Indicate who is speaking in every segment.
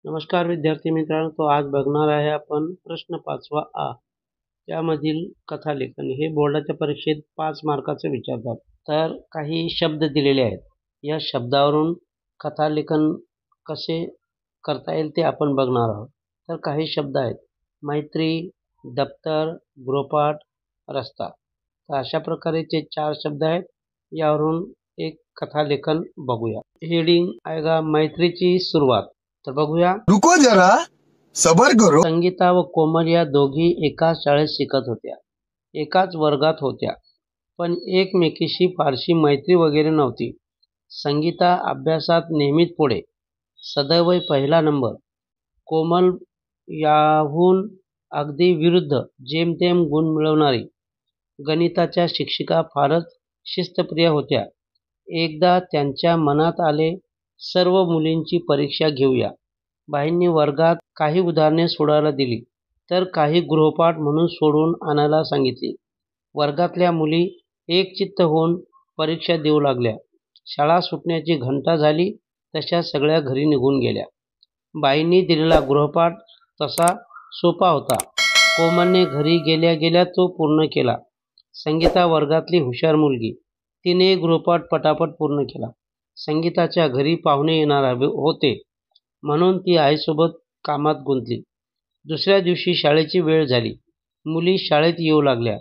Speaker 1: नमस्कार विद्यार्थी मित्रांनो, तो आज बघणार आहे आपण प्रश्न 5वा आ त्यामधील कथालेखन. हे बोर्डाच्या परीक्षेत 5 मार्काचे विचारतात. तर काही शब्द दिलेले आहेत. या शब्दावरून कथालेखन कसे करता येईल ते आपण बघणार आहोत. तर काही शब्द आहेत: मैत्री, दप्तर, गृहपाठ, रस्ता. तर अशा प्रकारे ते 4 शब्द आहेत. यावरून एक कथालेखन बघूया. हेडिंग आएगा मैत्रीची सुरुवात. तर बघूया.
Speaker 2: रुको जरा सबर करो.
Speaker 1: संगीता व कोमल या दोघी एकाच शाळेत शिकत होत्या, एकाच वर्गात होत्या, पण एकमेकीशी फारशी मैत्री वगैरे नव्हती. संगीता अभ्यासात नेहमीच पुढे, सदैव पहिला नंबर. कोमल याहून अगदी विरुद्ध, जेमतेम गुण मिळवणारी. गणिताच्या शिक्षिका फारच शिस्तप्रिय होत्या. एकदा त्यांच्या मनात आले, सर्व मुलींची परीक्षा घेऊया. बाईंनी वर्गात काही उदाहरणे सोडवायला दिली, तर काही गृहपाठ म्हणून सोडवून आणायला सांगितली. वर्गातल्या मुली एकचित्त होऊन परीक्षा देऊ लागल्या. शाळा सुटण्याची घंटा झाली तशा सगळ्या घरी निघून गेल्या. बाईंनी दिलेला गृहपाठ तसा सोपा होता. कोमलने घरी गेल्या गेल्या तो पूर्ण केला. संगीता वर्गातली हुशार मुलगी, तिने गृहपाठ पटापट पूर्ण केला. संगीताच्या घरी पाहुणे येणार होते, म्हणून ती आईसोबत कामात गुंतली. दुसऱ्या दिवशी शाळेची वेळ झाली. मुली शाळेत येऊ लागल्या.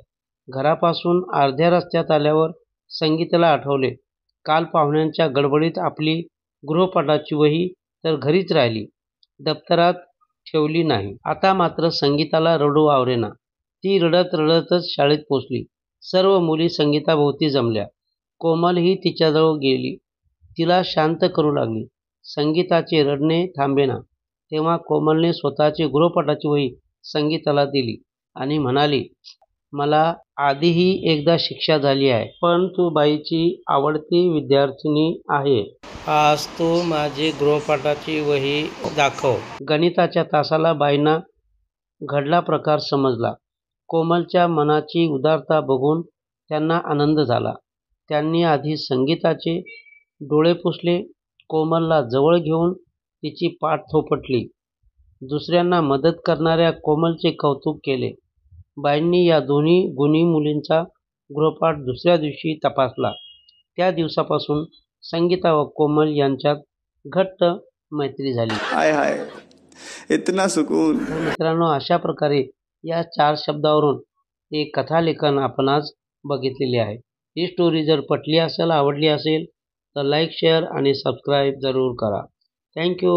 Speaker 1: घरापासून अर्ध्या रस्त्यात आल्यावर संगीताला आठवले, काल पाहुण्यांच्या गडबडीत आपली गृहपाठाची वही तर घरीच राहिली, दप्तरात ठेवली नाही. आता मात्र संगीताला रडू आवरेना. ती रडत रडतच शाळेत पोचली. सर्व मुली संगीताभोवती जमल्या. कोमलही तिच्याजवळ गेली, तिला शांत करू लागली. संगीताचे रडणे थांबेना. तेव्हा कोमलने स्वतःची गृहपाठाची वही संगीताला दिली आणि म्हणाली, मला आधीही एकदा शिक्षा झाली आहे, पण तू बाईची आवडती विद्यार्थिनी आहे. आज तू माझी गृहपाठाची वही दाखव. गणिताच्या तासाला बाईंना घडला प्रकार समजला. कोमलच्या मनाची उदारता बघून त्यांना आनंद झाला. त्यांनी आधी संगीताचे डोळे पुसले, कोमलला जवळ घेऊन तिची पाठ थोपटली. दुसऱ्यांना मदत करणाऱ्या कोमलचे कौतुक केले. बाईंनी या दोन्ही गुणी मुलींचा गृहपाठ दुसऱ्या दिवशी तपासला. त्या दिवसापासून संगीता व कोमल यांच्यात घट्ट मैत्री झाली.
Speaker 2: हाय हाय इतना सुकून.
Speaker 1: मित्रांनो, अशा प्रकारे या 4 शब्दावरून एक कथालेखन आपण आज बघितलेले आहे. ही स्टोरी जर पटली असेल, आवडली असेल तर लाईक, शेअर आणि सबस्क्राईब जरूर करा. थँक्यू.